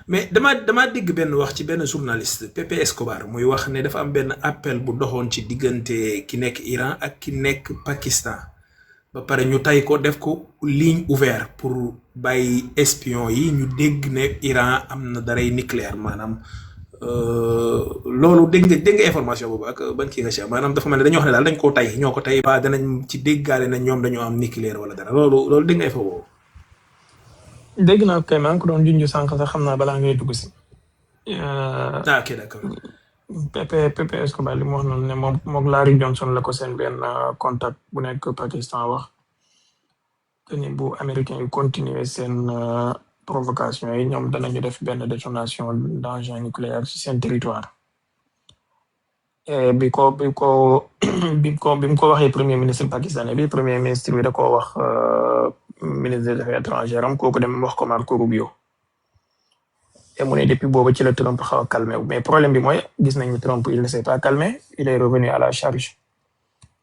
mais dama dégg benn wax ci benn journaliste Pepe Escobar muy wax ne dafa am benn appel bu doxoon ci diggante ki nekk Iran ak ki nekk Pakistan ba pare ñu tay ko def ko ligne ouverte pour bàyyi espion yi ñu dégg ne Iran am na daray nucléaire maanaam loolu dégg nga information boobu ak ban kii nga si maanaam dafa mel ne dañoo wax ne daal dañ koo tay ñoo ko tay ba danañ ci déggaale na ñoom dañoo am nucléaire wala dara loolu dégg nga info boobu. dégg naa kay maa ngi ko doon junj sànq sax xam naa balaa ngay dugg si. Ok d'accord. Pepe Escobar li mu wax noonu ne moom Larry Johnson la ko seen benn contact bu nekk Pakistan wax que ni bu américain yu continuer seen provocation yi ñoom danañu def benn détonation d'engin nucléaire ci seen territoire. bi mu ko waxee premier ministre pakistanais bi premier ministre bi da koo wax ministre des affaires étrangères am kooku dem wax ko Marco Rubio. Et mu ne depuis boobu ci la Trump xaw a calmé mais problème bi mooy gis nañu Trump il ne s'est pas calmé il est revenu à la charge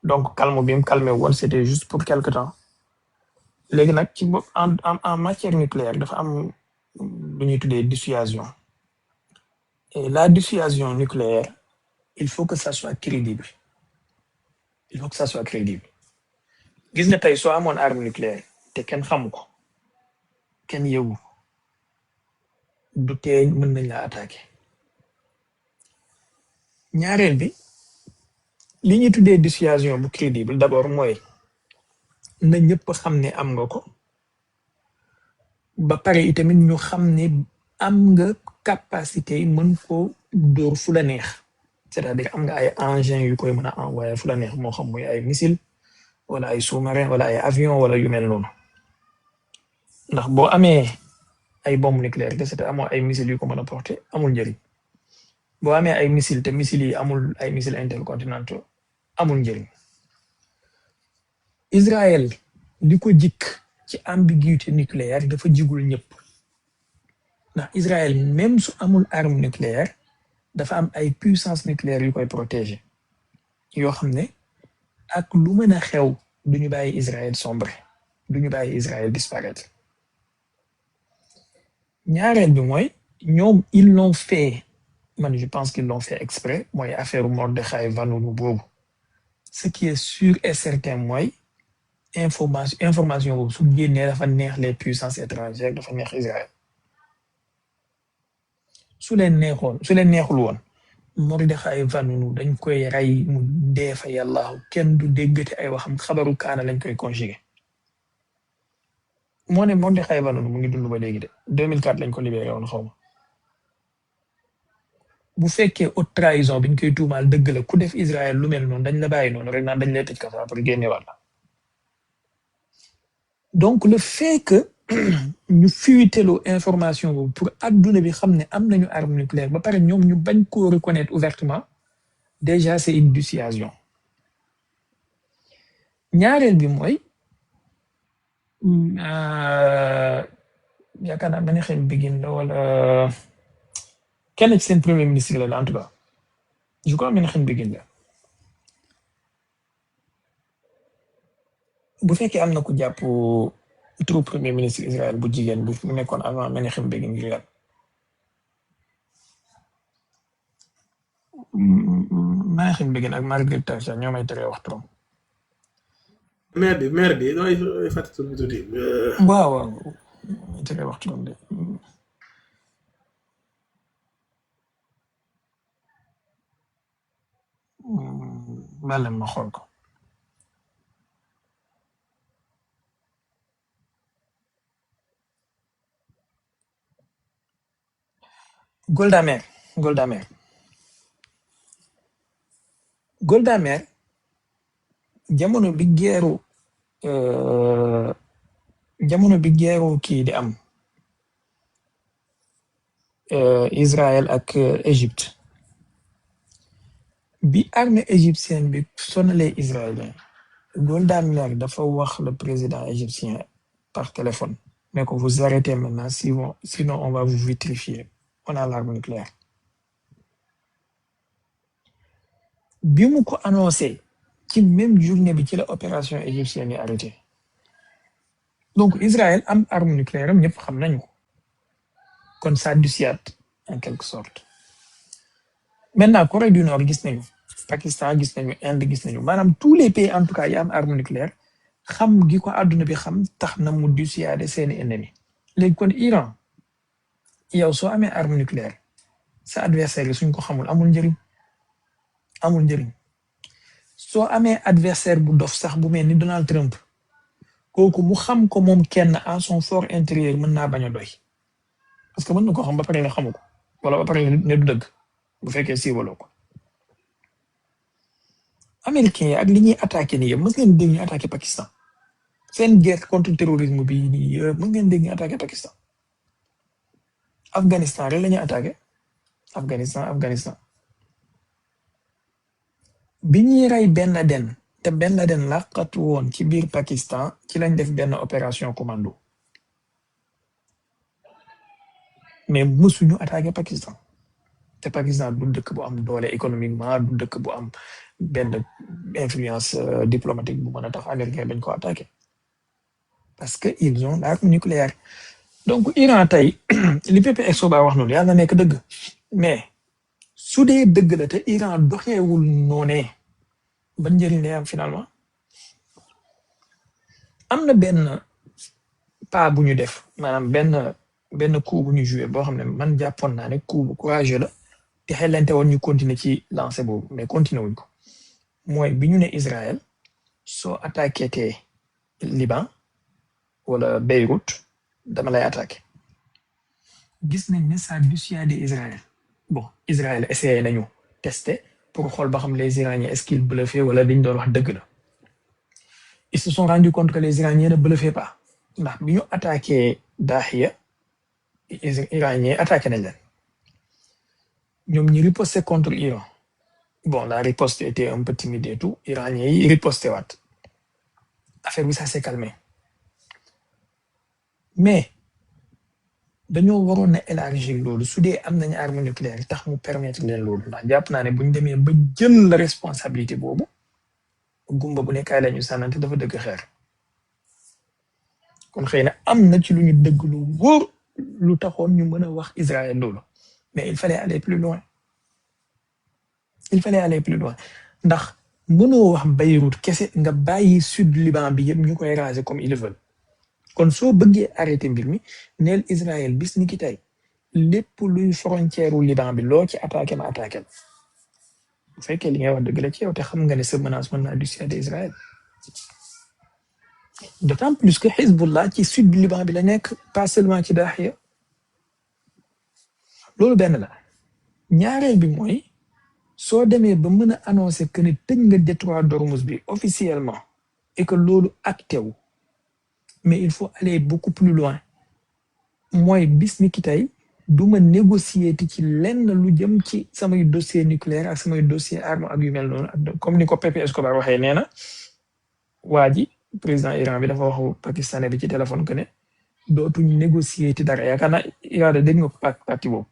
donc calme bi mu calmé woon c'était juste pour quelque temps léegi nag ci en matière nucléaire dafa am lu ñuy tuddee dissuasion et la dissuasion nucléaire il faut que ça soit crédible il faut que ça soit crédible gis nga tey soo amoon arme nucléaire te kenn xamu ko kenn yëgu du tee mën nañ la attaquer ñaareel bi li ñuy tuddee dissuasion bu crédible d'abord mooy na ñëpp xam ne am nga ko ba pare itamit ñu xam ne am nga capacité yi mën ko dóor fu la neex c'est-à-dire am nga ay engins yu koy mën a envoyer fu la neex moo xam muy ay missile wala ay sous-marin wala ay avion wala yu mel noonu ndax boo amee ay bombe nucléaire te c'était amoo ay missiles yu ko mën a porter amul njëriñ boo amee ay missiles te missiles yi amul ay missiles intercontinentaux amul njëriñ Israël li ko jikk ci ambiguïté nucléaire dafa jigul ñëpp ndax Israël même su amul arme nucléaire dafa am ay puissance nucléaire yu koy protéger yoo xam ne ak lu mën a xew duñu bàyyi Israël sombrer duñu bàyyi Israël disparaître ñaareel bi mooy ñoom ils l'ont fait man je pense qu'ils l'ont fait exprès mooy affaire Mordechai Vanunu boobu ce qui est sûr et certain mooy information boobu su génnee dafa neex les puissances étrangères dafa neex Israël su leen neexul woon Mordechai Vanunu dañ koy rey mu dee fa yàlla kenn du déggati ay waxam xabaru kaana lañ koy conjuguer moo ne Mordechai Vanunu mu ngi dund ba léegi de 2004 lañ ko libéré woon xaw ma bu fekkee haute trahison biñ koy tuumaal dëgg la ku def Israël lu mel noonu dañ la bàyyi noonu rek naan dañ lay tëj kaso après génne wàlla donc le fait que ñu fuiteloo information boobu pour adduna bi xam ne am nañu arme nucléaire ba pare ñoom ñu bañ koo reconnaître ouvertement déjà c'est une dissuasion ñaareel bi mooy yaakaar naa benn xel Begin la wala kenn ci seen premier ministre la en tout cas je crois benn xel Begin la bu fekkee am na ku jàpp turu premier ministre Israël bu jigéen bu nekkoon avant benn xel Begin ngir yàlla benn xel Begin ak Margaret Thatcher ñoo may teree wax trop. maire bi nooy fàttali tur bi tuuti. waaw tere waxtu doon de bàlle ma xool ko Golda Meir jamono bi geeru kii di am Israël ak Égypte bi armée égyptienne bi sonalee israélien Golda Meir dafa wax le président égyptien par téléphone mais que vous arrêtez maintenant sinon on va vous vitrifier on a l'arme nucléaire bi mu ko annoncé ci même journée bi ci la opération égyptienne yi arrêté donc Israël am arme nucléaire am ñëpp xam nañu ko kon ça dissuade en quelque sorte. Maintenant Corée du Nord gis nañu Pakistan gis nañu Inde gis nañu maanaam tous les pays en tout cas yi am arme nucléaire xam gi ko àdduna bi xam tax na mu dissuader seeni ennemi. léegi kon Iran yow soo amee arme nucléaire sa adversaire yi suñ ko xamul amul njëriñ soo amee adversaire bu dof sax bu mel ni Donald Trump kooku mu xam ko moom kenn en son fort intérieur mën naa bañ a doy parce que mën na ko xam ba pare ne xamu ko wala ba pare ne du dëgg bu fekkee siiwaloo ko. américains yi ak li ñuy attaqué nii yëpp mës ngeen dégg ñu attaqué Pakistan seen guerre contre terrorisme bi nii yëpp mës ngeen dégg ñu attaqué Pakistan. Afghanistan rek la ñuy attaqué Afghanistan bi ñuy rey Ben Laden te Ben Laden laqatu woon ci biir Pakistan ci lañ def benn opération commando mais mësuñu attaqué Pakistan te Pakistan du dëkk bu am doole économiquement du dëkk bu am benn influence diplomatique bu mën a tax américain bañ ko attaqué parce que ils ont l'arme nucléaire. donc Iran tey li Pepe Escobar wax noonu yàlla nekk dëgg mais su dee dëgg la te Iran doxeewul noonee ban njëriñ lay am finalement. am na benn pas bu ñu def maanaam benn coup bu ñu joué boo xam ne man jàppoon naa ne coup bu courageux la te xelante woon ñu continuer ci lancer boobu mais continuer wuñ ko mooy bi ñu ne Israël soo attaqué te Liban wala Beyrouth dama lay attaqué gis nañ ne ça dissuadé Israël. bon Israël essayé nañu tester pour xool ba xam les Iraniens est-ce qu'ils bluffaient wala liñ doon wax dëgg la. ils se sont rendu compte que les Iraniens ne bluffaient pas ndax bi ñu attaqué Dahiya Iraniens attaqué nañ leen ñoom ñi riposté contre Iran. bon la riposte était un peu timide et tout Iraniens yi riposté waat affaire bi ça s'est calmé mais dañoo waroon na élargir loolu su dee am nañu arme nucléaire tax mu permettre leen loolu ndax jàpp naa ne bu ñu demee ba jël la responsabilité boobu gumba bu nekkaay la ñu sànnante dafa dëgg xeer kon xëy na am na ci lu ñu dëgg lu wóor lu taxoon ñu mën a wax Israël loolu mais il fallait aller plus loin ndax mënoo wax Beyrouth kese nga bàyyi sud Liban bi yëpp ñu koy raser comme ils veulent. kon soo bëggee arrêté mbir mi neel Israël bis ni ki tey lépp luy frontière u Liban bi loo ci attaqué ma attaqué la bu fekkee li ngay wax dëgg la ci yow te xam nga ne sa menace mën naa dissuader Israël d'autant plus que Hezbollah ci sud du Liban bi la nekk pas seulement ci Dahiya loolu benn la ñaareel bi mooy soo demee ba mën a annoncer que ne tëj nga détroit d'Ormuz bi officiellement et que loolu acté wu mais il faut aller beaucoup plus loin mooy bis ni ki tey du ma négocier ci lenn lu jëm ci samay dossier nucléaire ak samay dossier arme ak yu mel noonu comme ni ko Pepe Escobar waxee nee na waa ji président Iran bi dafa wax pakistanais bi ci téléphone que ne dootuñ négocier ci dara yaakaar naa Iran dégg nga ko parti boobu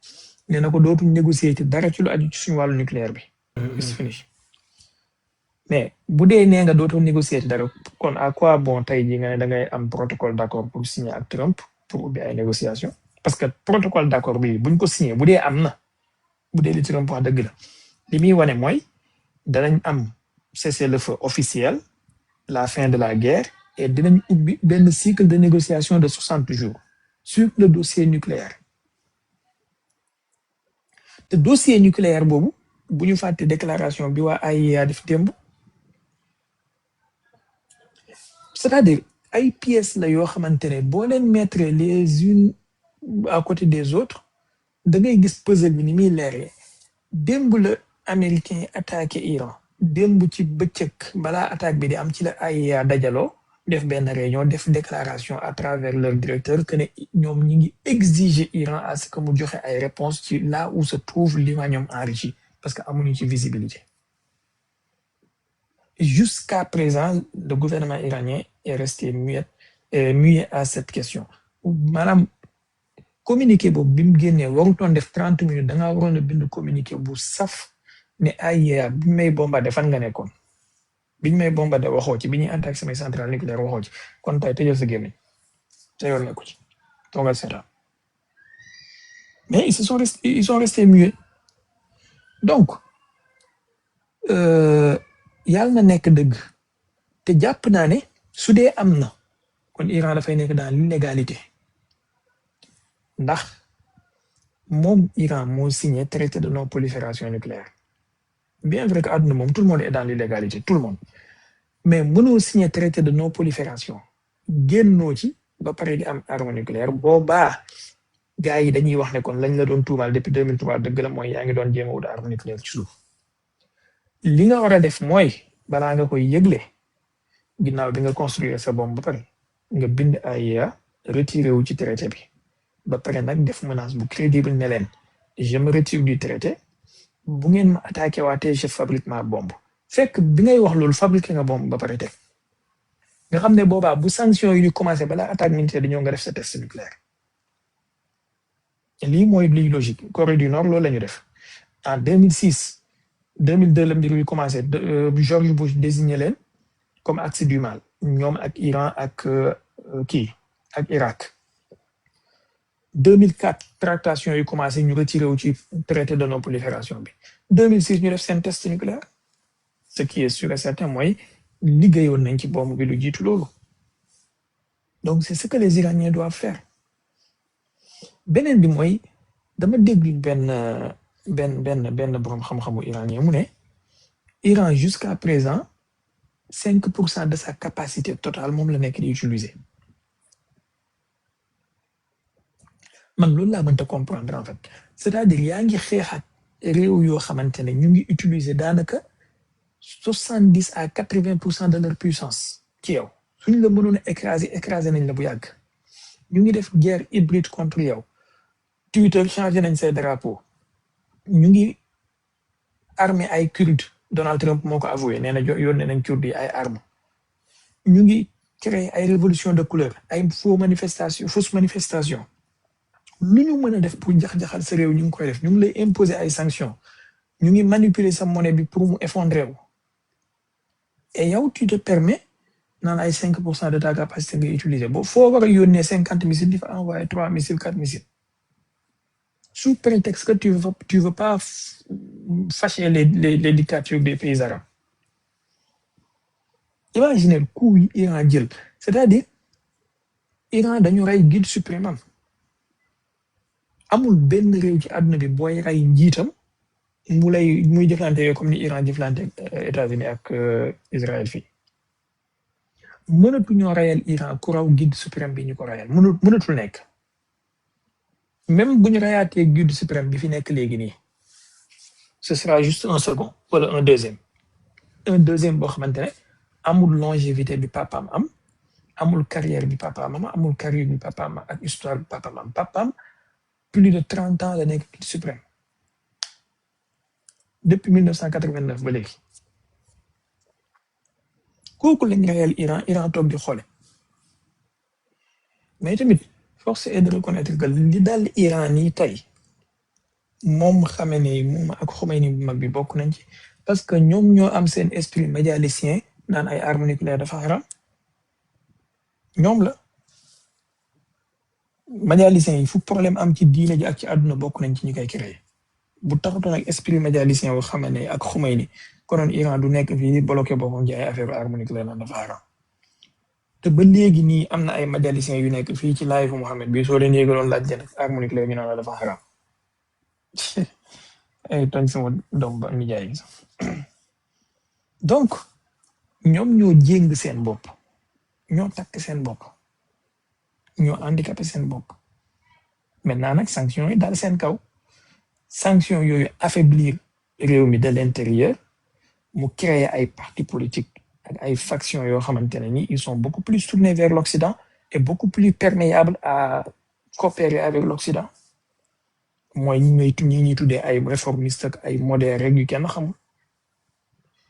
nee na ko dootuñ négocier ci dara ci lu aju ci suñu wàllu nucléaire bi. c'est fini mais bu dee nee nga dootoo négocier ci dara kon à quoi bon tey jii nga ne da ngay am protocole d'accord pour signer ak Trump pour ubbi ay négociations parce que protocole d'accord bi buñ ko signé bu dee am na bu dee li Trump wax dëgg la li muy wane mooy danañ am cessez-le-feu officiel la fin de la guerre et dinañ ubbi benn cycle de négociation de 60 jours sur le dossier nucléaire te dossier nucléaire boobu bu ñu fàtte déclaration bi waa AIEA def démb c'est-à-dire ay pièces la yoo xamante ne boo leen mettre les unes à côté des autres da ngay gis puzzle bi ni muy leeree démb la américain yi attaqué Iran démb ci bëccëg balaa attaque bi di am ci la AIEA dajaloo def benn réunion def déclaration à travers leur directeur que ne ñoom ñi ngi exiger Iran à ce que mu joxe ay réponses ci là où se trouve l'uranium enrichi parce que amuñu ci visibilité. Jusqu'à présent le gouvernement iranien est resté muet à cette question maanaam communiqué boobu bi mu génnee warutoon def 30 minutes da ngaa waroon a bind communiqué bu saf ne AIEA bi may bombardé fan nga nekkoon biñ may bombardé waxoo ci bi ñuy attaque samay centrale nucléaire waxoo ci kon tey tëjal sa gémmiñ te yoon nekku ci toogal seetaan mais ils sont restés muets. Donc yàlla na nekk dëgg te jàpp naa ne su dee am na kon Iran dafay nekk dans l'illégalité ndax moom Iran moo signé traité de non prolifération nucléaire bien vrai que àdduna moom tout le monde est dans l'illégalité tout le monde mais mënoo signé traité de non prolifération génnoo ci ba pare di am arme nucléaire boobaa gars yi dañuy wax ne kon lañ la doon tuumaal depuis 2003 dëgg la mooy yaa ngi doon jéem a wut arme nucléaire ci suuf li nga war a def mooy balaa nga koy yëgle ginnaaw bi nga construire sa bombe ba pare nga bind AIEA retiré wu ci traité bi ba pare nag def menace bu crédible ne leen je me retire du traité bu ngeen ma attaqué waatee je fabrique ma bombe fekk bi ngay wax loolu fabriqué nga bombe ba pare teg nga xam ne boobaa bu sanction yi di commencé balaa attaque militaire dañoo nga def sa test nucléaire lii mooy liy logique Corée du Nord loolu la ñu def en 2006 2002 la mbir yi commencé George Bush désigné leen comme axe du mal ñoom ak Iran ak ak Irak 2004 tractation yi commencé ñu retiré wu ci traité de non prolifération bi 2006 ñu def seen test nucléaire ce qui est sûr et certain mooy liggéeyoon nañ ci bombe bi lu jiitu loolu donc c'est ce que les Iraniens doivent faire beneen bi mooy dama déglu benn borom xam-xamu iranien mu ne Iran jusqu'à présent 5% de sa capacité totale moom la nekk di utiliser man loolu laa mënta comprendre en fait c'est-à-dire yaa ngi xeex ak réew yoo xamante ne ñu ngi utiliser daanaka 70 à 80% de leur puissance ci yow suñu la mënoon a écraser nañ la bu yàgg ñu ngi def guerre hybride contre yow Twitter changé nañ say drapeau ñu ngi armé ay Kurdes Donald Trump moo ko avoué nee na yónnee nañ Kurdes yi ay armes ñu ngi créé ay révolution de couleur ay fausse manifestation lu ñu mën a def pour jax-jaxal sa réew ñu ngi koy def ñu ngi lay imposer ay sanctions ñu ngi manipuler sa monnaie bi pour mu effondrer wu et yow tu te permets naan ay 5% de ta capacité nga utiliser boo foo war a yónnee 50 missiles di fa envoyer 3 missiles 4 missiles sous prétexte que tu veux pas fâcher les dictatures des pays arabes. Imaginez le coup Iran jël c'est-à-dire Iran dañu rey guide suprême am amul benn réew ci àdduna bi booy rey njiitam muy jëflante yooyu comme ni Iran jëflante États-Unis ak Israël fii mënatuñoo reyal Iran ku raw guide suprême bi ñu ko reyal mënatul nekk même bu ñu reyaatee guide suprême bi fi nekk léegi nii ce sera juste un second wala un deuxième boo xamante ne amul longévité bi papaam am amul carrière bi papaam am amul carrière bi papaam ak histoire bi papaam am papaam plus de 30 ans la nekk guide suprême depuis 1989 ba léegi kooku lañ reyal Iran toog di xoole mais tamit force est de reconnaître que li dal Iran nii tey moom xame ne moom ak Khomeini bu mag bi bokk nañ ci parce que ñoom ñoo am seen esprit médiaticien naan ay armes nucléaires dafa haram ñoom la médiaticien yi fu problème am ci diine ji ak ci àdduna bokk nañ ci ñu koy créé bu taxutoon ak esprit médiaticien bu xame ne ak Khomeini konoon Iran du nekk fii bloqué boppam ci ay affaire armes nucléaires naan dafa haram te ba léegi nii am na ay médiaticien yu nekk fii ci live Mohamed bi soo leen yéegaloon laaj leen arme nucléaire ñu naan la dafa haram ay tooñ sama doom ba nijaay donc ñoom ñoo jéng seen bopp ñoo takk seen bopp ñoo handicapé seen bopp maintenant nag sanction yi daal seen kaw sanction yooyu affaiblir réew mi de l'intérieur mu créer ay partis politiques ak ay factions yoo xamante ne ni ils sont beaucoup plus tournés vers l'Occident et beaucoup plus perméables à coopérer avec l'Occident mooy ñi ñuy tuddee ay réformistes ak ay modérés rek yu kenn xamul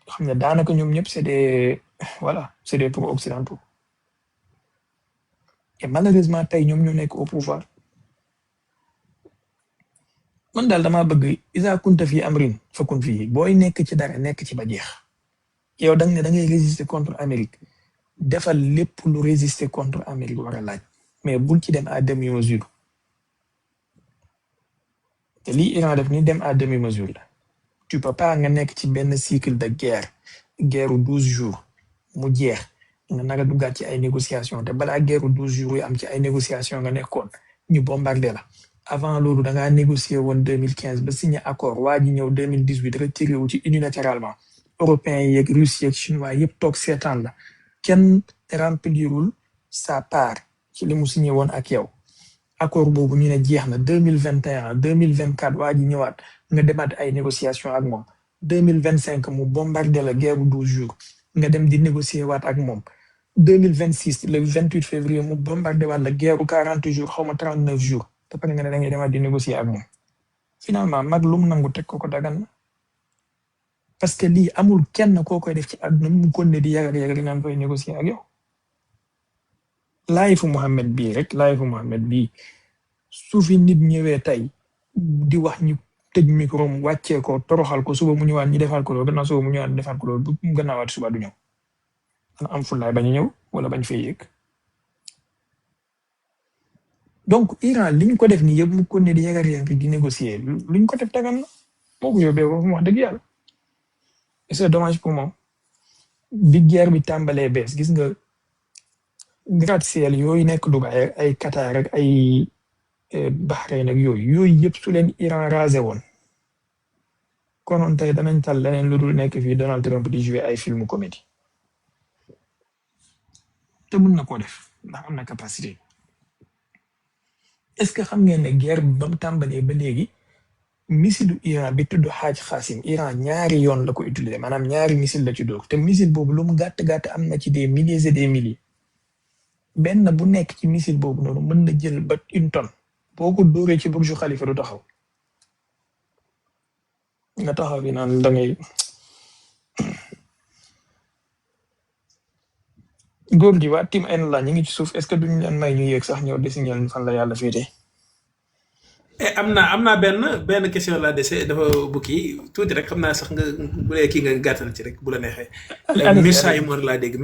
xam ne daanaka ñoom ñëpp c'est des pro-occidentaux et malheureusement tey ñoom ñoo nekk au pouvoir man daal damaa bëgg isa kunta fii amrin fakun fii booy nekk ci dara nekk ci ba jeex yow da ngay résister contre Amérique defal lépp lu résister contre Amérique war a laaj mais bul ci dem à demi-mesure te lii Iran def ni dem à demi-mesure la. Tu peux pas nga nekk ci benn cycle de guerre 12 jours mu jeex nga naka duggaat ci ay négociations te balaa guerre 12 jours yi am ci ay négociations nga nekkoon ñu bombardé la. Avant loolu da ngaa négocier woon 2015 ba signé accord waa ji ñëw 2018 retiré wu ci unilatéralement européens yeeg russes yeeg chinois yëpp toog seetaan la kenn remplirul sa part ci li mu signé woon ak yow. Accord boobu ñu ne jeex na 2021 2024 waa ji ñëwaat nga demaat ay négociation ak moom 2025 mu bombardé la guerre 12 jours nga dem di négocier waat ak moom 2026 le 28 février mu bombardé waat la guerre 40 jours xaw ma 39 jours te pare nga ne da ngay demaat di négocier ak moom finalement mag lu mu nangu teg ko dagan na parce que lii amul kenn koo koy def ci àdduna mu kon ne di yàgg naan koy négocier ak yow. laayifu Muhammad bii su fi nit ñëwee tey di wax ñu tëj micro mu wàccee ko toroxal ko suba mu ñëwaat ñu defaat ko loolu gannaaw suba mu ñëwaat ñu defaat ko loolu bu mu gannaawaat suba du ñëw ana am fullaay bañ a ñëw wala bañ fay yëg. donc Iran li ñu ko def nii yëpp mu ko ne di yàgg di négocier lu ñu ko def dagan na moo ko yóbbee ba mu wax dëgg yàlla et c'est dommage pour moom bi guerre bi tàmbalee bees gis nga gratte-ciel yooyu nekk Dubaï ay Qatar ak ay Bahreïn ak yooyu yëpp su leen Iran rasé woon konoon tey danañ tal leneen lu dul nekk fii Donald Trump di jouer ay film comédie te mën na koo def ndax am na capacité. Est-ce que xam ngeen ne guerre ba mu tàmbalee ba léegi missile Iran bi tudd Hajj Qasim Iran ñaari yoon la ko utiliser maanaam ñaari missile la ci dóor te missile boobu lu mu gàtt am na ci des milliers et des milliers benn bu nekk ci missile boobu noonu mën na jël ba 1 tonne boo ko dóoree ci Burj Khalifa du taxaw nga taxaw bi naan da ngay góor gi waa Team N la ñu ngi ci suuf est-ce que duñu leen may ñu yéeg sax ñëw désigner fan la yàlla féete. am naa benn question la dese dafa bukki tuuti rek xam naa sax nga bu dee kii nga gàttal ci rek bu la neexee. Mearsheimer laa dégg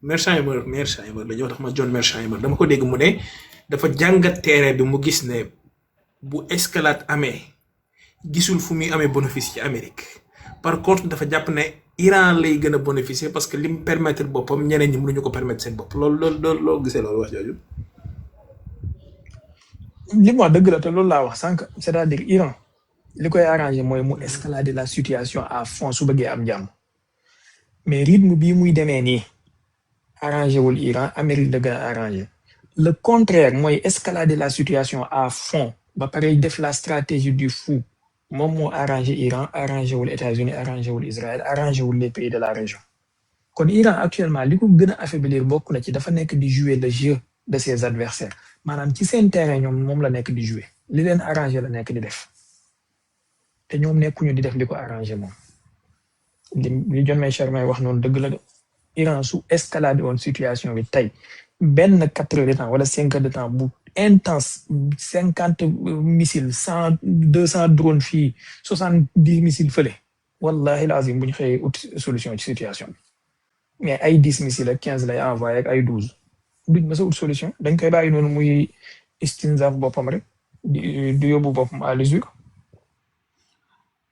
Mearsheimer la ñoo tax ma John Mearsheimer dama ko dégg mu ne dafa jàngat terrain bi mu gis ne bu escalade amee gisul fu muy amee bénéfice ci Amérique par contre dafa jàpp ne Iran lay gën a bénéficier parce que lim permettre boppam ñeneen ñi mënuñu ko permettre seen bopp loolu gisee loolu wax jooju. li mu wax dëgg la te loolu laa wax sànq c'est-à-dire Iran li koy arrangé mooy mu escalader la situation à fond su bëggee am jàmm mais rythme bii muy demee nii arrangé wul Iran Amérique la gën a arrangé le contraire mooy escalader la situation à fond ba pare def la stratégie du fou moom moo arrangé Iran arrangé wul États-Unis arrangé wul Israël arrangé wul les pays de la région kon Iran actuellement li ko gën a affaiblir bokk na ci dafa nekk di jouer le jeu de ses adversaires maanaam ci seen terrain ñoom moom la nekk di jouer li leen arrangé la nekk di def te ñoom nekkuñu di def li ko arrangé moom li John Mearsheimer wax noonu dëgg la de Iran su escalade woon situation bi tey benn 4 heures de temps wala 5 heures de temps bu intense 50 missiles 100 200 drones fii 70 missiles fële wallahi lazim bu ñu xëyee ut solution ci situation bi mais ay 10 missiles ak 15 lay envoyé ak ay 12 duñ ma sa ut solution dañ koy bàyyi noonu muy istinzaaf boppam rek di yóbbu boppam à l'usure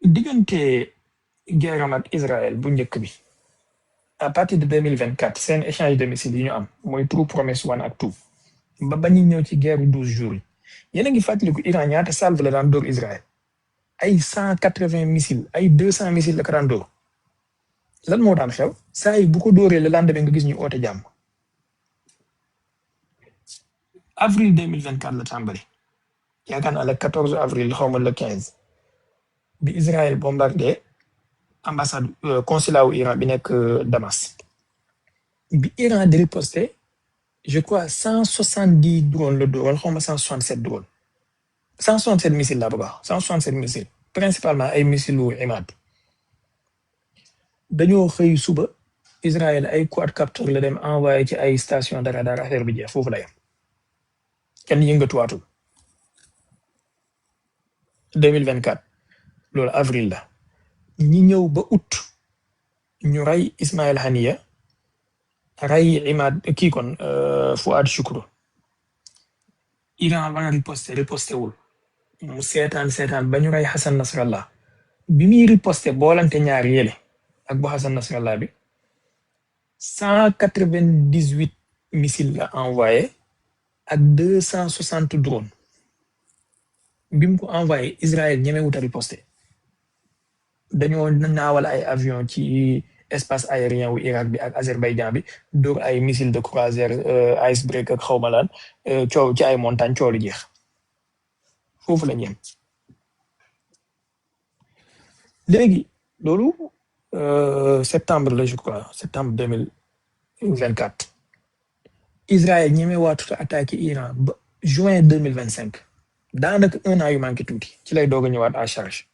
diggante guerre ak Israël bu njëkk bi à partir de 2024 seen échange de missiles yi ñu am mooy True Promise 1 ak 2 ba ñu ñëw ci guerre 12 jours yi yéen a ngi fàttaliku Iran ñaata salve la daan dóor Israël ay 180 missiles ay 200 missiles la ko daan dóor lan moo daan xew saa yi bu ko dóoree le lendemain nga gis ñu oote jàmm avril 2024 la tàmbali yaakaar naa le 14 avril xaw ma le 15 bi Israël bombardé ambassade consulat wu Iran bi nekk Damas bi Iran di riposté je crois 170 drones la dóor wala xaw ma 167 drones 167 missiles la bëgg a wax 167 missiles principalement ay missiles wu Imad dañoo xëy suba Israël ay quadcopters la dem envoyé ci ay station de radar affaire bi jeex foofu la yem kenn yëngatuwaatul 2024 loolu avril la ñi ñëw ba août ñu rey Ismaël Haniya rey Imad kii kon Fouad Choukro Iran war a riposté wul mu seetaan ba ñu rey Hassan Nasrallah bi muy riposté boolante ñaar yële ak bu Hassan Nasrallah bi 198 missiles la envoyé ak 260 drones bi mu ko envoyé Israël ñemewut a riposté dañoo naawal ay avion ci espace aérien wu Irak bi ak Azerbaïdjan bi dóor ay missile de croisière icebreaker ak xawma lan coow ci ay montagne coow lu jeex foofu la ñem léegi loolu septembre la je crois septembre 2024 Israël ñeme waatut a attaqué Iran ba juin 2025 daanaka 1 an yu manqué tuuti ci lay doog a ñëwaat à charge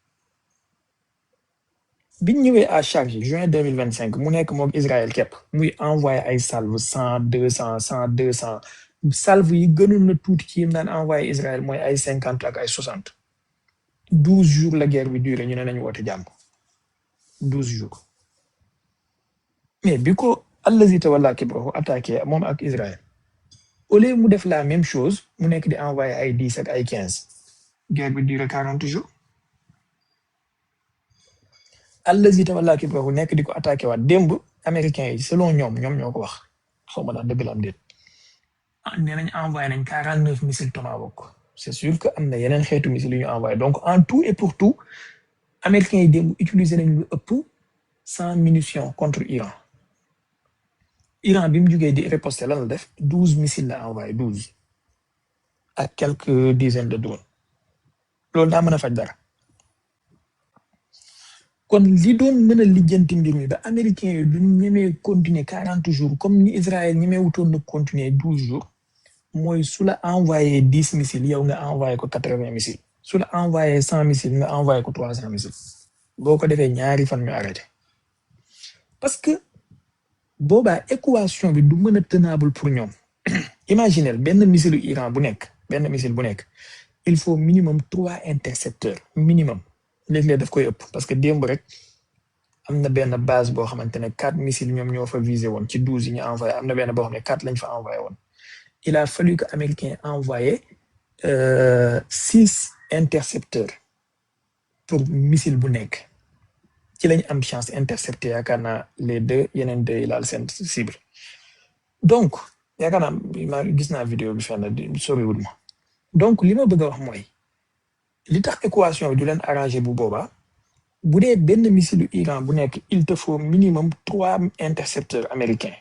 biñ ñëwee à charge juin 2025 mu nekk moog Israël képp muy envoyé ay salve 100 200 100 200 salve yi gënoon na tuuti ci yim daan envoyé Israël mooy ay 50 ak ay 60 12 jours la guerre bi duré ñu ne nañu woote jàmm 12 jours mais bi ko allazi tawalla kibrahu attaqué moom ak Israël au lieu mu def la même chose mu nekk di envoyé ay 10 ak ay 15 guerre bi duré 40 jours allazi tawalla kibrahu nekk di ko attaqué waat démb américains yi selon ñoom ñoo ko wax xaw ma daal dëgg la am déet nee nañ envoyé nañ 49 missiles Tomahawk c'est sûr que am na yeneen xeetu missiles yu ñu envoyé donc en tout et pour tout américains yi démb utiliser nañ lu ëpp 100 munitions contre Iran bi mu jugee di riposter lan la def 12 missiles la envoyé 12 ak quelques dizaines de drones loolu daa mën a faj dara kon li doon mën a lijjanti mbir mi ba américains yi duñ ñemee continuer 40 jours comme ni Israël ñemee wutoon na continuer 12 jours mooy su la envoyé 10 missiles yow nga envoyé ko 80 missiles su la envoyé 100 missiles nga envoyé ko 300 missiles boo ko defee ñaari fan ñu arrêté parce que boobaa équation bi du mën a tenable pour ñoom imaginez benn missile Iran bu nekk il faut minimum 3 intercepteurs minimum léeg-léeg daf koy ëpp parce que démb rek am na benn base boo xamante ne 4 missiles ñoom ñoo fa visé woon ci 12 yi ñu envoyé am na benn boo xam ne 4 lañ fa envoyé woon il a fallu que américain envoyé 6 intercepteurs pour missile bu nekk ci lañ am chance intercepter yaakaar naa les 2 yeneen 2 yi laal seen cible donc yaakaar naa gis naa vidéo bi fenn soriwul ma donc li ma bëgg a wax mooy li tax équation bi du leen arrangé bu boobaa bu dee benn missile Iran bu nekk il te faut minimum 3 intercepteurs américains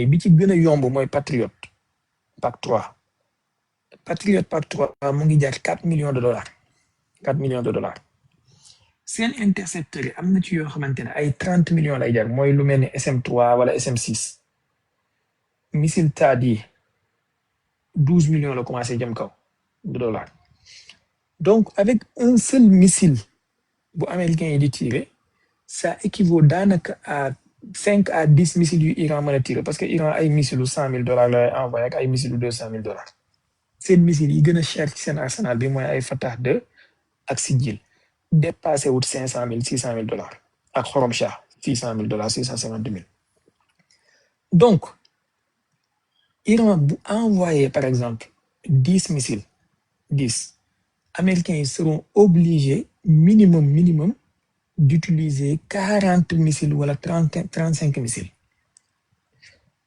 yi bi ci gën a yomb mooy Patriot Pac 3 Patriot Pac 3 mu ngi jar $4 millions 4 millions de dollars seen intercepteurs yi am na ci yoo xamante ne ay 30 millions lay jar mooy lu mel ni SM3 wala SM6 missile THAAD yi 12 millions la commencé jëm kaw de dollars donc avec un seul missile bu américain yi di tirer ça équivaut daanaka à 5 à 10 missiles yu Iran mën a tirer parce que Iran ay missiles $100,000 lay envoyé ak ay missiles $200,000 seen missiles yi gën a cher ci seen arsenal bi mooy ay Fatah 2 ak Sijil dépassé wut $500,000 $600,000 ak Xorom Shah $600,000 $650,000 donc Iran bu envoyé par exemple 10 missiles 10 américains yi seront obligés minimum d'utiliser 40 missiles wala 35 missiles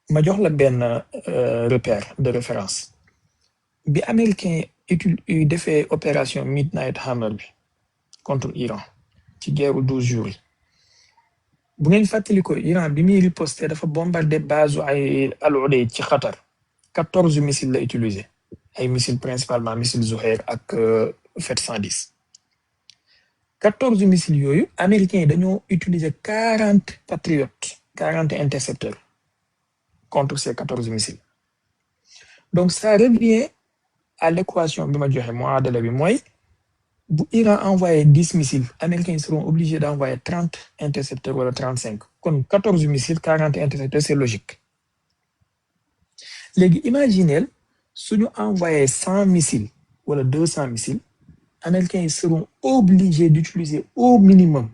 ma jox la benn repère de référence bi américain yi defee opération Midnight Hammer bi contre Iran ci guerre 12 jours yi bu ngeen fàttali ko Iran bi muy riposté dafa bombardé base ay Al-Udeyd ci Qatar 14 missiles la utilisé ay missiles principalement missile Zuhair ak Fet 110 14 missiles yooyu américains yi dañoo utiliser 40 patriotes 40 intercepteurs contre ces 14 missiles donc ça revient à l'équation bi ma joxe muadala bi mooy bu Iran envoyé 10 missiles américains seront obligés d'envoyer 30 intercepteurs wala 35 kon 14 missiles 40 intercepteurs c'est logique léegi imaginez suñu envoyé 100 missiles wala 200 missiles américains seront obligés d'utiliser au minimum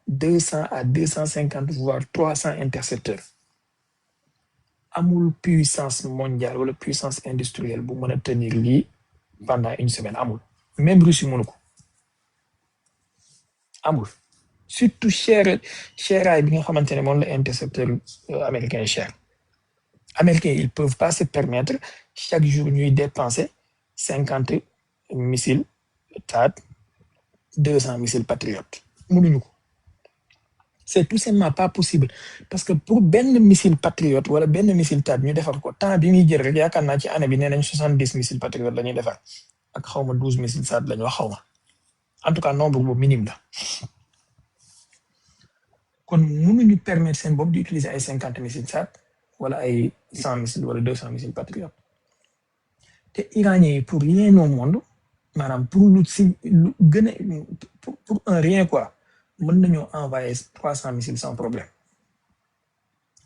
200 à 250 voire 300 intercepteurs amul puissance mondiale wala puissance industrielle bu mën a tenir lii pendant une semaine amul même Russie mënu ko amul surtout cheraay bi nga xamante ne moom la intercepteur américain cher américains ils peuvent pas se permettre chaque jour ñuy dépenser 50 missiles THAAD 200 missiles patriotes mënuñu ko c'est tout simplement pas possible parce que pour benn missile patriote wala benn missile THAAD ñu defar ko temps bi muy jël rek yaakaar naa ci année bi nee nañ 70 missiles patriotes la ñuy defar ak xawma 12 missiles THAAD la ñu wax xawma en tout cas nombre boobu minime la kon mënuñu permettre seen bopp di utiliser ay 50 missiles THAAD wala ay 100 missiles wala 200 missiles patriotes te Iraniens yi pour rien au monde maanaam pour lu gën a pour un rien quoi mën nañoo envoyer 300 missiles sans problème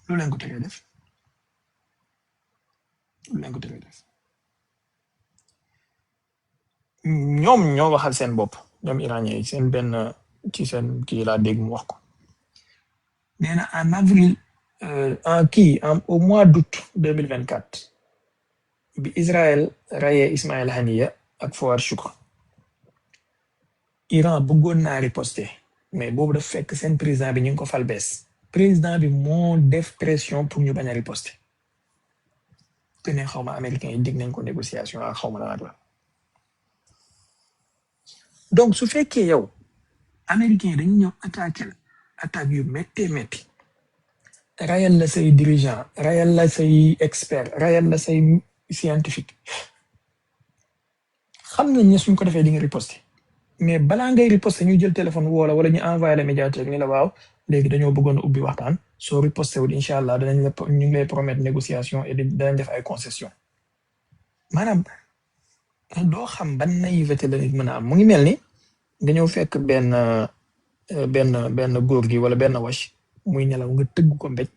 lu leen ko teree def ñoom ñoo waxal seen bopp ñoom Iraniens yi seen benn ci seen kii laa dégg mu wax ko nee na en avril au mois d'août 2024 bi Israël rayé Ismaël Haniyeh ak Fouad Choukra Iran bëggoon naa riposter mais boobu daf fekk seen président bi ñu ngi ko fal bees président bi moo def pression pour ñu bañ a riposter te ne xawma américains yi dig nañ ko négociation ak xawma la donc su fekkee yow américains yi dañu ñëw attaque yu métti rayal la say dirigeant rayal la say expert rayal la say scientifique xam nañ ne suñ ko defee di nga riposter mais balaa ngay riposter ñu jël téléphone wala ñu envoyé la médiateur ni la waaw léegi dañoo bëggoon ubbi waxtaan soo riposter wul incha allah danañ la ñu ngi lay promettre négociation et danañ def ay concession maanaam doo xam ban naïveté la nit mën a am mu ngi mel ni nga ñëw fekk benn góor gi wala benn wash muy nelaw nga tëgg ko mbéj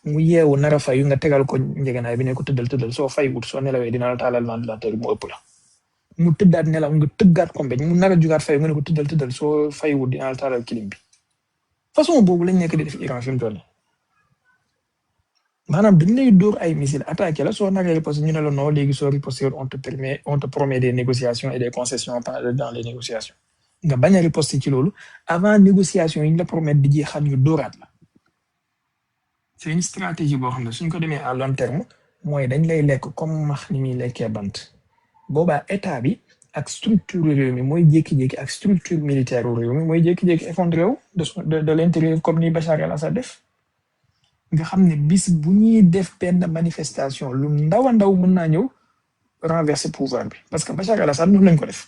mu yeewu nara fayu nga tegal ko njëgënaay bi ne ko tëddal soo fay wut soo nelawee dina la taalal ventilateur mu ëpp la mu tëddaat nelaw nga tëggaat ko mbéj mu nara jugaat fayu nga ne ko tëddal soo fay wut dina la taalal kilim bi façon boobu lañ nekk di def Iran fi mu toll maanaam dañ lay dóor ay missile attaqué la soo naree riposte ñu ne la non léegi soo riposté on te promet des négociations et des concessions dans les négociations nga bañ a riposte ci loolu avant négociation yi ñu la promettre di jeexal ñu dóoraat la c'est une stratégie boo xam ne suñ ko demee à long terme mooy dañ lay lekk comme max ni muy lekkee bant boobaa état bi ak structure réew mi mooy jékki-jékki ak structure militaire réew mi mooy jékki-jékki effondré wu de l'intérieur comme ni Bachar el-Assad def nga xam ne bis bu ñuy def benn manifestation lu ndaw a ndaw mën naa ñëw renverser pouvoir bi parce que Bachar el-Assad noonu lañ ko def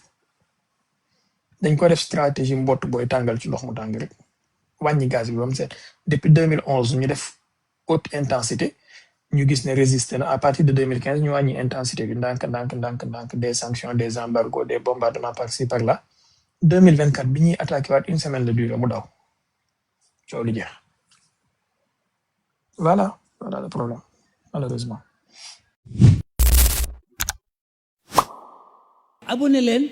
dañ ko def stratégie mbott booy tàngal ci ndox mu tàng rek wàññi gaz bi ba mu seet depuis 2011 ñu def haute intensité ñu gis ne résister na à partir de 2015 ñu wàññi intensité bi ndànk des sanctions des embargos des bombardements par-ci par-là 2024 bi ñuy attaqué waat une semaine la durée mu daw coow li jeex voilà le problème malheureusement. abonné leen